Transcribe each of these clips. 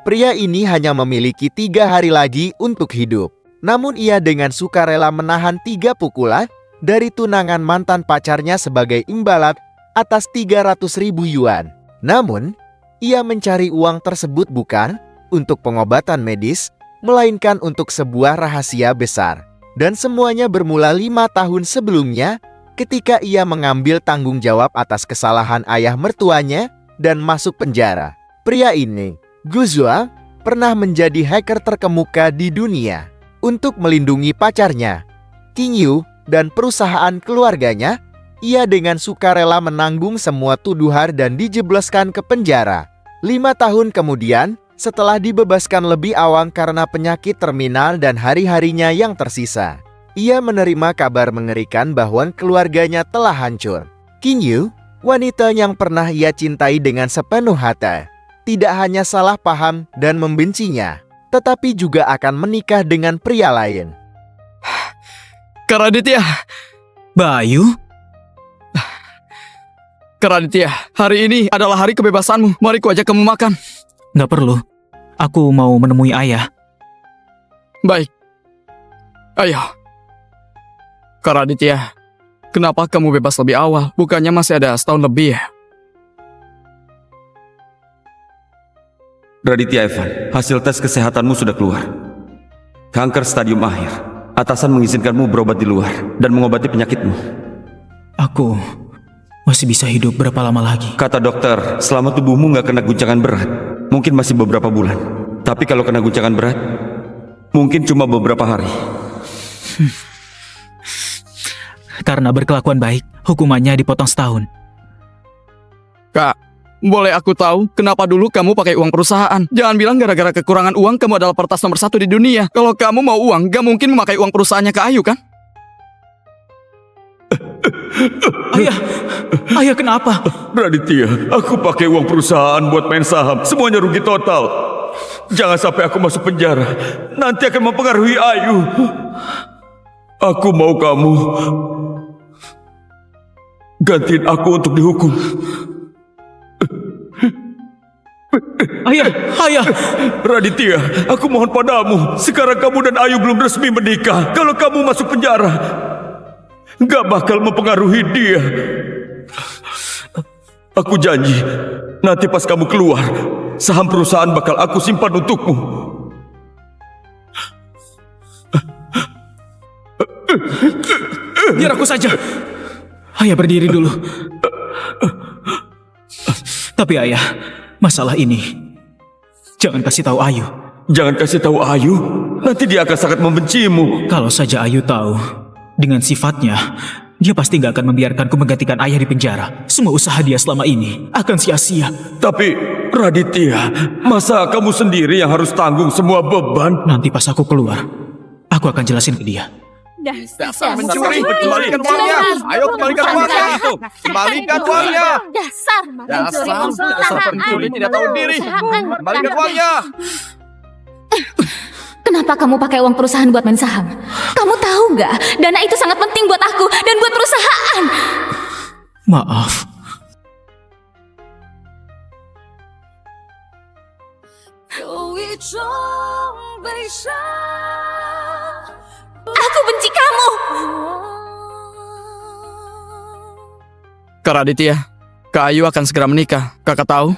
Pria ini hanya memiliki 3 hari lagi untuk hidup. Namun ia dengan sukarela menahan 3 pukulan dari tunangan mantan pacarnya sebagai imbalan atas 300.000 yuan. Namun, ia mencari uang tersebut bukan untuk pengobatan medis, melainkan untuk sebuah rahasia besar. Dan semuanya bermula 5 tahun sebelumnya ketika ia mengambil tanggung jawab atas kesalahan ayah mertuanya dan masuk penjara. Pria ini, Gu Zhuang, pernah menjadi hacker terkemuka di dunia. Untuk melindungi pacarnya, Qing Yu, dan perusahaan keluarganya, ia dengan sukarela menanggung semua tuduhan dan dijebloskan ke penjara. 5 tahun kemudian, setelah dibebaskan lebih awal karena penyakit terminal dan hari-harinya yang tersisa, ia menerima kabar mengerikan bahwa keluarganya telah hancur. Qing Yu, wanita yang pernah ia cintai dengan sepenuh hati, tidak hanya salah paham dan membencinya, tetapi juga akan menikah dengan pria lain. Kak Raditya. Bayu? Kak Raditya, hari ini adalah hari kebebasanmu. Mari ku ajak kamu makan. Nggak perlu. Aku mau menemui ayah. Baik. Ayo. Kak Raditya, kenapa kamu bebas lebih awal? Bukannya masih ada setahun lebih ya? Raditya Evan, hasil tes kesehatanmu sudah keluar. Kanker stadium akhir. Atasan mengizinkanmu berobat di luar dan mengobati penyakitmu. Aku masih bisa hidup berapa lama lagi? Kata dokter, selama tubuhmu nggak kena guncangan berat, mungkin masih beberapa bulan. Tapi kalau kena guncangan berat, mungkin cuma beberapa hari. Karena berkelakuan baik, hukumannya dipotong setahun. Kak, boleh aku tahu kenapa dulu kamu pakai uang perusahaan? Jangan bilang gara-gara kekurangan uang kamu adalah peretas nomor 1 di dunia. Kalau kamu mau uang, gak mungkin memakai uang perusahaannya Kak Ayu kan? Ayah kenapa? Raditya, aku pakai uang perusahaan buat main saham. Semuanya rugi total. Jangan sampai aku masuk penjara. Nanti akan mempengaruhi Ayu. Aku mau kamu gantiin aku untuk dihukum. Ayah! Raditya, aku mohon padamu. Sekarang kamu dan Ayu belum resmi menikah. Kalau kamu masuk penjara, gak bakal mempengaruhi dia. Aku janji, nanti pas kamu keluar, saham perusahaan bakal aku simpan untukmu. Biar aku saja. Ayah berdiri dulu. Tapi ayah, masalah ini jangan kasih tahu Ayu. Jangan kasih tahu Ayu, nanti dia akan sangat membencimu. Kalau saja Ayu tahu, dengan sifatnya, dia pasti gak akan membiarkanku menggantikan ayah di penjara. Semua usaha dia selama ini akan sia-sia. Tapi Raditya, masa kamu sendiri yang harus tanggung semua beban? Nanti pas aku keluar, aku akan jelasin ke dia. Dasar Mencuri, kembalikan uangnya. Ayo kembalikan uangnya itu. Kembalikan uangnya. Dasar pencuri tidak tahu diri. Kembalikan uangnya. Kenapa kamu pakai uang perusahaan buat main saham? Kamu tahu nggak? Dana itu sangat penting buat aku dan buat perusahaan. Maaf. Aku benci kamu. Kak Raditya, Kak Ayu akan segera menikah. Kakak tahu?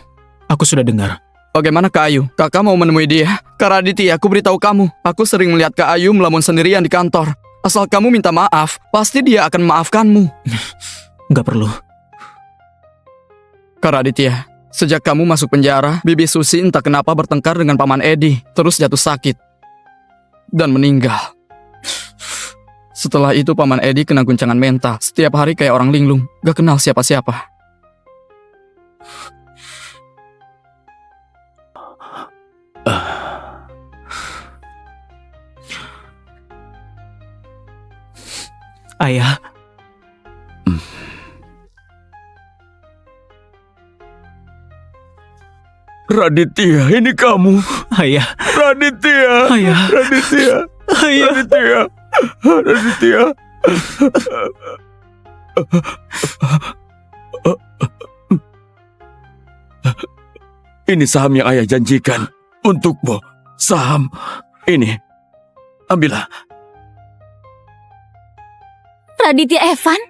Aku sudah dengar. Bagaimana Kak Ayu? Kakak mau menemui dia? Kak Raditya, aku beritahu kamu. Aku sering melihat Kak Ayu melamun sendirian di kantor. Asal kamu minta maaf, pasti dia akan memaafkanmu. Nggak perlu. Kak Raditya, sejak kamu masuk penjara, Bibi Susi entah kenapa bertengkar dengan Paman Edi, terus jatuh sakit dan meninggal. Setelah itu Paman Edi kena guncangan mental. Setiap hari kayak orang linglung, gak kenal siapa-siapa. Ayah, Raditya, ini kamu. ayah, Raditya. ayah, Raditya. ayah. Raditya. Raditya. Ini saham yang ayah janjikan. Untukmu, saham ini. Ambillah. Raditya Evan?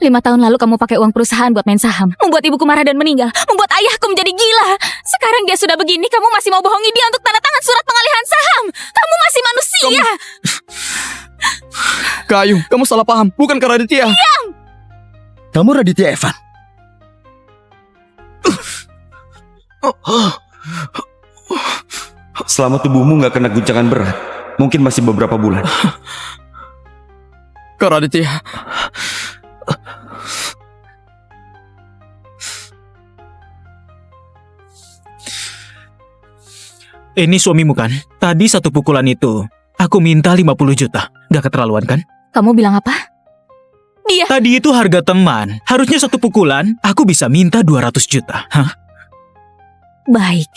Lima tahun lalu kamu pakai uang perusahaan buat main saham, membuat ibuku marah dan meninggal, membuat ayahku menjadi gila. Sekarang dia sudah begini, kamu masih mau bohongi dia untuk tanda tangan surat pengalihan saham. Kamu masih manusia. Kak Ayu, kamu salah paham. Bukan Kak Raditya. Kamu Raditya Evan? Selama tubuhmu nggak kena guncangan berat, mungkin masih beberapa bulan. Kak Raditya. Ini suamimu kan? Tadi satu pukulan itu, aku minta 50 juta. Gak keterlaluan kan? Kamu bilang apa? Dia. Tadi itu harga teman. Harusnya satu pukulan, aku bisa minta 200 juta. Hah? Baik,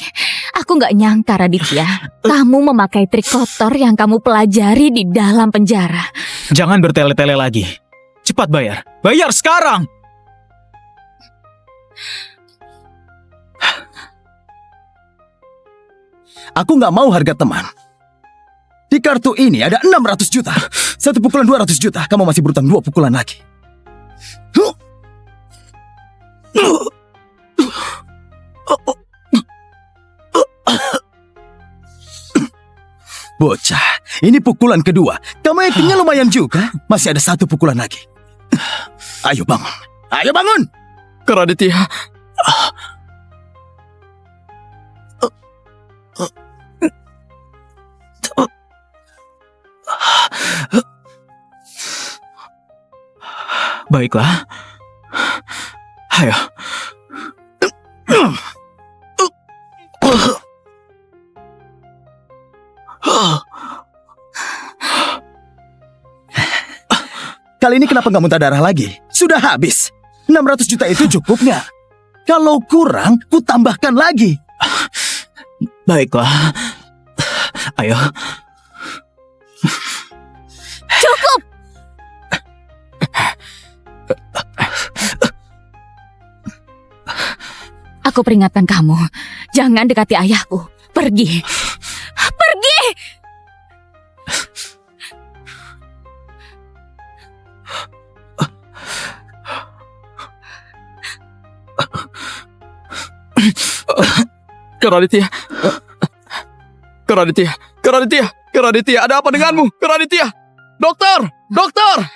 aku nggak nyangka Raditya, kamu memakai trik kotor yang kamu pelajari di dalam penjara. Jangan bertele-tele lagi. Cepat bayar. Bayar sekarang! Aku nggak mau harga teman. Di kartu ini ada 600 juta. Satu pukulan 200 juta. Kamu masih berutang 2 pukulan lagi. Bocah, ini pukulan kedua. Kamu actingnya lumayan juga. Masih ada 1 pukulan lagi. Ayo bangun. Ayo bangun. Kak Raditya. Baiklah. Ayo. Kali ini kenapa nggak muntah darah lagi? Sudah habis. 600 juta itu cukup nggak? Kalau kurang, ku tambahkan lagi. Baiklah. Ayo. Cukup! Aku peringatkan kamu, jangan dekati ayahku. Pergi. Pergi! Kak Raditya. Kak Raditya. Kak Raditya. Kak Raditya, ada apa denganmu? Kak Raditya. Dokter! Dokter!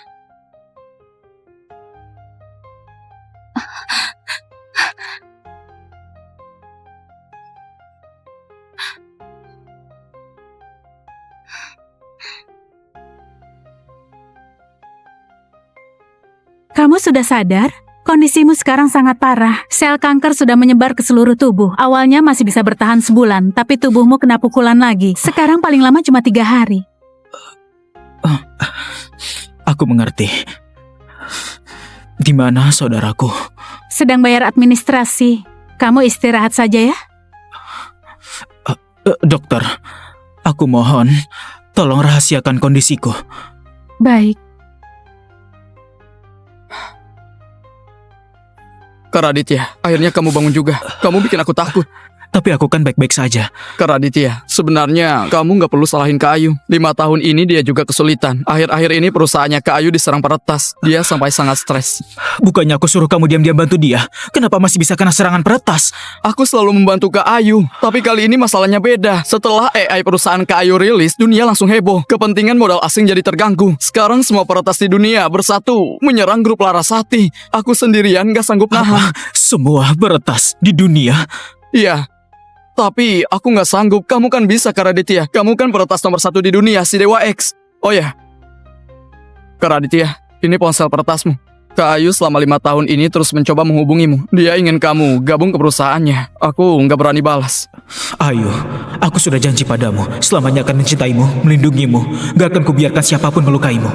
Kamu sudah sadar? Kondisimu sekarang sangat parah. Sel kanker sudah menyebar ke seluruh tubuh. Awalnya masih bisa bertahan sebulan, tapi tubuhmu kena pukulan lagi. Sekarang paling lama cuma 3 hari. Aku mengerti. Di mana saudaraku? Sedang bayar administrasi. Kamu istirahat saja ya. Dokter, aku mohon, tolong rahasiakan kondisiku. Baik. Kak Raditya, akhirnya kamu bangun juga. Kamu bikin aku takut. Tapi aku kan baik-baik saja. Kak Raditya, sebenarnya kamu nggak perlu salahin Kak Ayu. 5 tahun ini dia juga kesulitan. Akhir-akhir ini perusahaannya Kak Ayu diserang peretas. Dia sampai sangat stres. Bukannya aku suruh kamu diam-diam bantu dia. Kenapa masih bisa kena serangan peretas? Aku selalu membantu Kak Ayu. Tapi kali ini masalahnya beda. Setelah AI perusahaan Kak Ayu rilis, dunia langsung heboh. Kepentingan modal asing jadi terganggu. Sekarang semua peretas di dunia bersatu menyerang grup Larasati. Aku sendirian gak sanggup nahan. Semua peretas di dunia? Iya. Tapi aku nggak sanggup. Kamu kan bisa, Kak Raditya. Kamu kan peretas nomor 1 di dunia, si Dewa X. Oh ya, Kak Raditya, ini ponsel peretasmu. Kak Ayu selama 5 tahun ini terus mencoba menghubungimu. Dia ingin kamu gabung ke perusahaannya. Aku nggak berani balas. Ayo, aku sudah janji padamu. Selamanya akan mencintaimu, melindungimu. Gak akan kubiarkan siapapun melukaimu.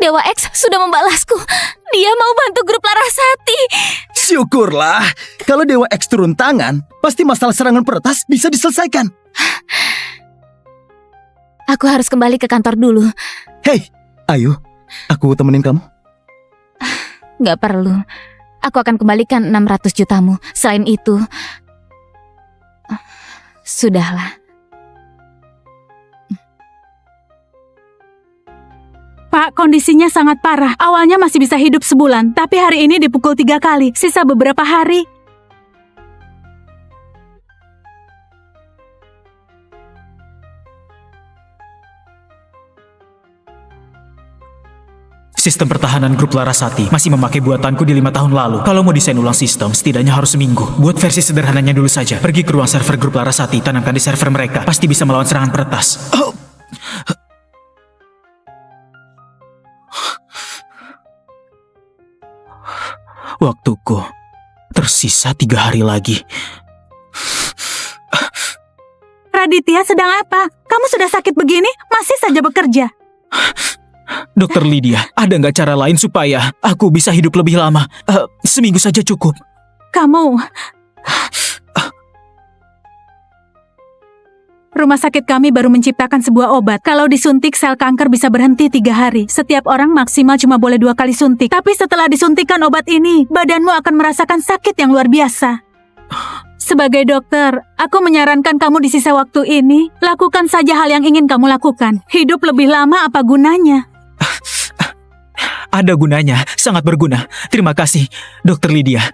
Dewa X sudah membalasku. Dia mau bantu grup Larasati. Syukurlah. Kalau Dewa X turun tangan, pasti masalah serangan peretas bisa diselesaikan. Aku harus kembali ke kantor dulu. Hei, ayo. Aku temenin kamu. Gak perlu. Aku akan kembalikan 600 jutamu. Selain itu, sudahlah. Pak, kondisinya sangat parah. Awalnya masih bisa hidup sebulan, tapi hari ini dipukul 3 kali. Sisa beberapa hari. Sistem pertahanan grup Larasati masih memakai buatanku di 5 tahun lalu. Kalau mau desain ulang sistem, setidaknya harus seminggu. Buat versi sederhananya dulu saja. Pergi ke ruang server grup Larasati, tanamkan di server mereka. Pasti bisa melawan serangan peretas. Waktuku tersisa 3 hari lagi. Raditya sedang apa? Kamu sudah sakit begini, masih saja bekerja. Dokter Lydia, ada nggak cara lain supaya aku bisa hidup lebih lama? Seminggu saja cukup. Kamu... Rumah sakit kami baru menciptakan sebuah obat. Kalau disuntik, sel kanker bisa berhenti 3 hari. Setiap orang maksimal cuma boleh 2 kali suntik. Tapi setelah disuntikkan obat ini, badanmu akan merasakan sakit yang luar biasa. Sebagai dokter, aku menyarankan kamu di sisa waktu ini, lakukan saja hal yang ingin kamu lakukan. Hidup lebih lama apa gunanya? Ada gunanya, sangat berguna. Terima kasih, Dokter Lydia.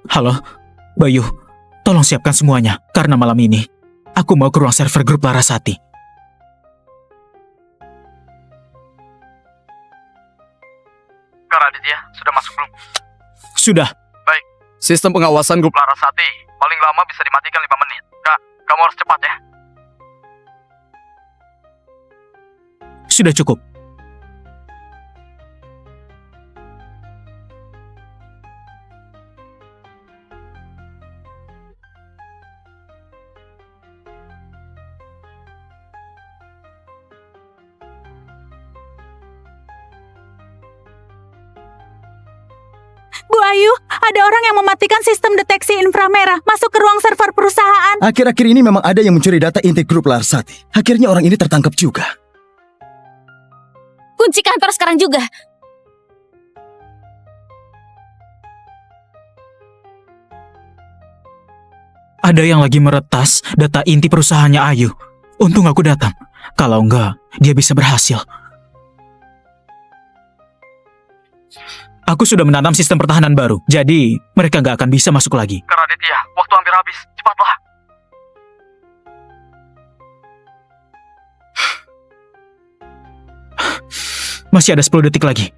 Halo, Bayu. Tolong siapkan semuanya, karena malam ini aku mau ke ruang server grup Larasati. Kak Raditya, sudah masuk belum? Sudah. Baik. Sistem pengawasan grup Larasati paling lama bisa dimatikan 5 menit. Kak, kamu harus cepat ya. Sudah cukup. Bu Ayu, ada orang yang mematikan sistem deteksi inframerah masuk ke ruang server perusahaan. Akhir-akhir ini memang ada yang mencuri data inti grup Larasati. Akhirnya orang ini tertangkap juga. Kunci kantor sekarang juga. Ada yang lagi meretas data inti perusahaannya Ayu. Untung aku datang. Kalau enggak, dia bisa berhasil. Aku sudah menanam sistem pertahanan baru, jadi mereka nggak akan bisa masuk lagi. Kak Raditya, waktu hampir habis. Cepatlah. Masih ada 10 detik lagi.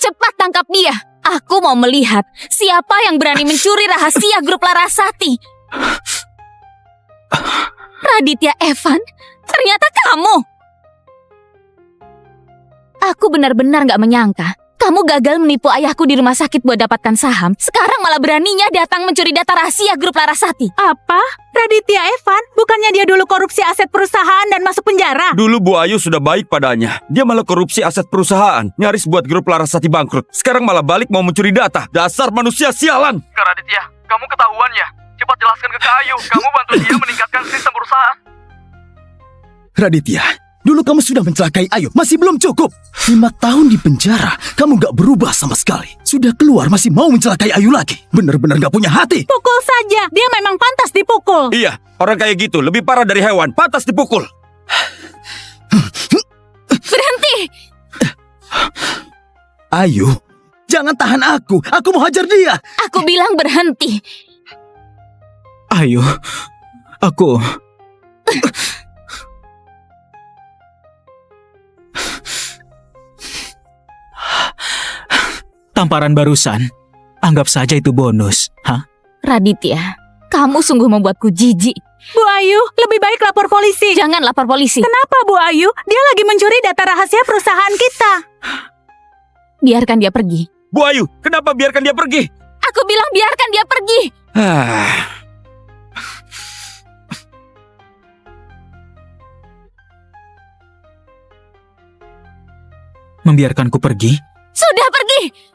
Cepat tangkap dia. Aku mau melihat siapa yang berani mencuri rahasia grup Larasati. Raditya Evan, ternyata kamu. Aku benar-benar gak menyangka kamu gagal menipu ayahku di rumah sakit buat dapatkan saham. Sekarang malah beraninya datang mencuri data rahasia grup Larasati. Apa? Raditya Evan? Bukannya dia dulu korupsi aset perusahaan dan masuk penjara? Dulu Bu Ayu sudah baik padanya. Dia malah korupsi aset perusahaan, nyaris buat grup Larasati bangkrut. Sekarang malah balik mau mencuri data. Dasar manusia sialan. Kak Raditya, kamu ketahuan ya? Cepat jelaskan ke Kak Ayu. Kamu bantu dia meningkatkan sistem perusahaan. Raditya, dulu kamu sudah mencelakai Ayu, masih belum cukup. 5 tahun di penjara, kamu gak berubah sama sekali. Sudah keluar masih mau mencelakai Ayu lagi. Bener-bener gak punya hati. Pukul saja, dia memang pantas dipukul. Iya, orang kayak gitu lebih parah dari hewan, pantas dipukul. Berhenti! Ayu, Jangan tahan aku mau hajar dia. Aku bilang berhenti. Ayo, aku... Tamparan barusan, anggap saja itu bonus. Hah? Raditya, kamu sungguh membuatku jijik. Bu Ayu, lebih baik lapor polisi. Jangan lapor polisi. Kenapa Bu Ayu? Dia lagi mencuri data rahasia perusahaan kita. Biarkan dia pergi. Bu Ayu, kenapa biarkan dia pergi? Aku bilang biarkan dia pergi. Membiarkanku pergi? Sudah pergi.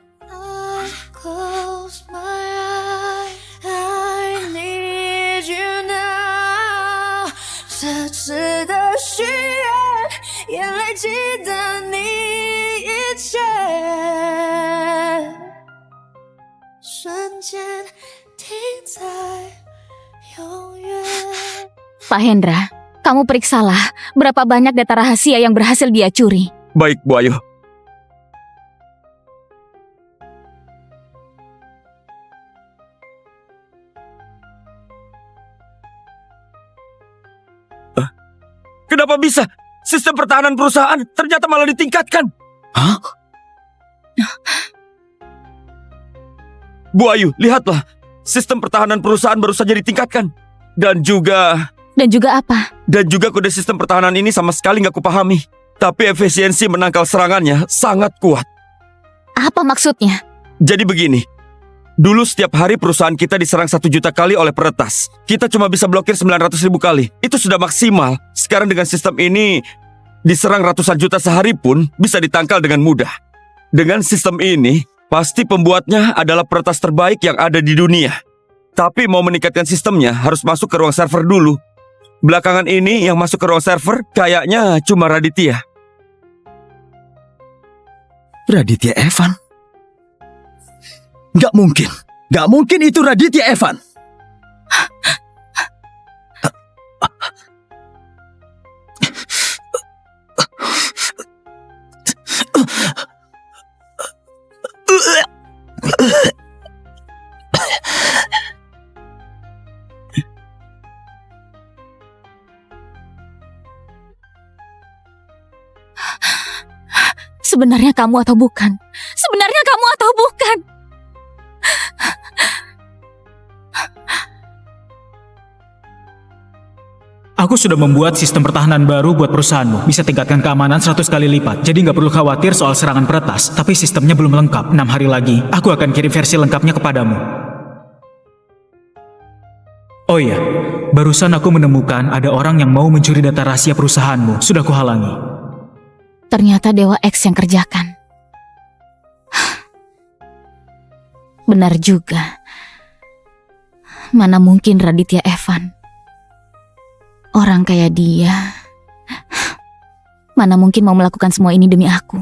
Close my eyes, I need you now。这次的许愿，眼泪记得你一切，瞬间停在永远。 Pak Hendra, kamu periksalah berapa banyak data rahasia yang berhasil dia curi. Baik, Bu Ayu. Kenapa bisa? Sistem pertahanan perusahaan ternyata malah ditingkatkan. Hah? Bu Ayu, lihatlah. Sistem pertahanan perusahaan baru saja ditingkatkan. Dan juga apa? Dan juga kode sistem pertahanan ini sama sekali nggak kupahami. Tapi efisiensi menangkal serangannya sangat kuat. Apa maksudnya? Jadi begini. Dulu setiap hari perusahaan kita diserang 1 juta kali oleh peretas. Kita cuma bisa blokir 900.000 kali. Itu sudah maksimal. Sekarang dengan sistem ini, diserang ratusan juta sehari pun bisa ditangkal dengan mudah. Dengan sistem ini, pasti pembuatnya adalah peretas terbaik yang ada di dunia. Tapi mau meningkatkan sistemnya harus masuk ke ruang server dulu. Belakangan ini yang masuk ke ruang server kayaknya cuma Raditya. Raditya Evan? Gak mungkin. Gak mungkin itu Raditya Evan. Sebenarnya kamu atau bukan? Sebenarnya kamu atau bukan? Aku sudah membuat sistem pertahanan baru buat perusahaanmu. Bisa tingkatkan keamanan 100 kali lipat. Jadi nggak perlu khawatir soal serangan peretas. Tapi sistemnya belum lengkap. 6 hari lagi, aku akan kirim versi lengkapnya kepadamu. Oh iya, barusan aku menemukan ada orang yang mau mencuri data rahasia perusahaanmu. Sudah kuhalangi. Ternyata Dewa X yang kerjakan. Benar juga. Mana mungkin Raditya Evan. Orang kayak dia, mana mungkin mau melakukan semua ini demi aku.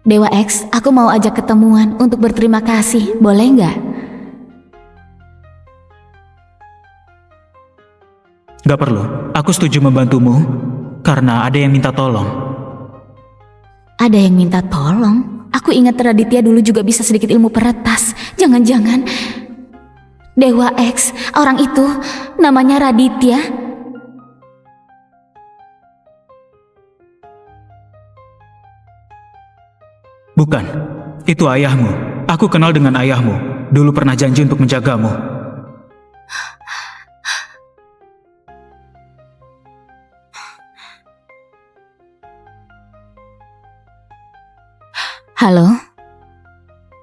Dewa X, aku mau ajak ketemuan untuk berterima kasih, boleh nggak? Gak perlu, aku setuju membantumu karena ada yang minta tolong. Ada yang minta tolong? Aku ingat Raditya dulu juga bisa sedikit ilmu peretas. Jangan-jangan Dewa X, orang itu namanya Raditya? Bukan, itu ayahmu. Aku kenal dengan ayahmu. Dulu pernah janji untuk menjagamu. Halo?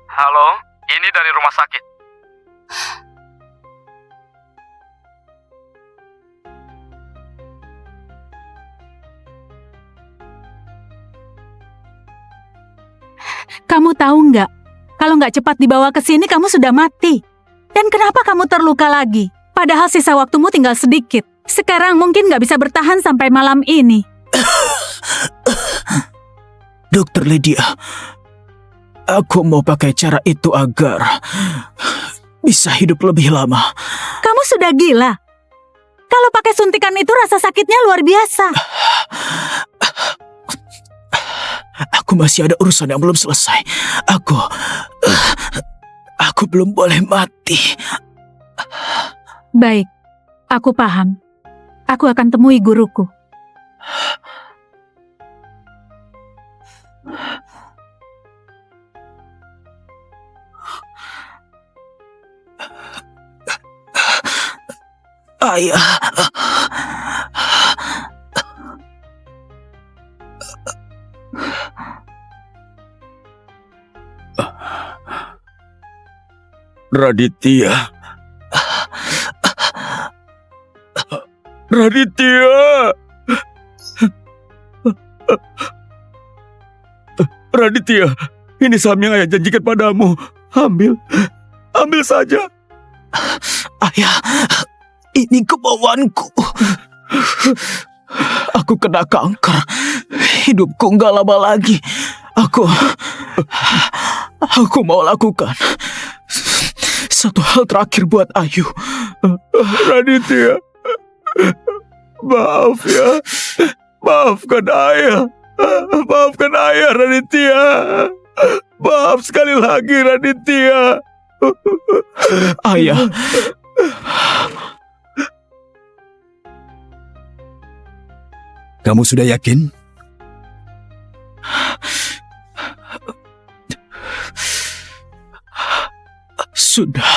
Halo, ini dari rumah sakit. Kamu tahu nggak? Kalau nggak cepat dibawa ke sini, kamu sudah mati. Dan kenapa kamu terluka lagi? Padahal sisa waktumu tinggal sedikit. Sekarang mungkin nggak bisa bertahan sampai malam ini. Dokter Lydia, aku mau pakai cara itu agar bisa hidup lebih lama. Kamu sudah gila. Kalau pakai suntikan itu rasa sakitnya luar biasa. Aku masih ada urusan yang belum selesai. Aku belum boleh mati. Baik, aku paham. Aku akan temui guruku. Ayah. Raditya. Raditya. Raditya, ini saham yang ayah janjikan padamu. Ambil saja. Ayah, ini kemauanku. Aku kena kanker. Hidupku nggak lama lagi. Aku mau lakukan satu hal terakhir buat Ayu. Raditya, maaf ya. Maafkan ayah. Maafkan ayah, Raditya. Maaf sekali lagi, Raditya. Ayah, Kamu sudah yakin? sudah.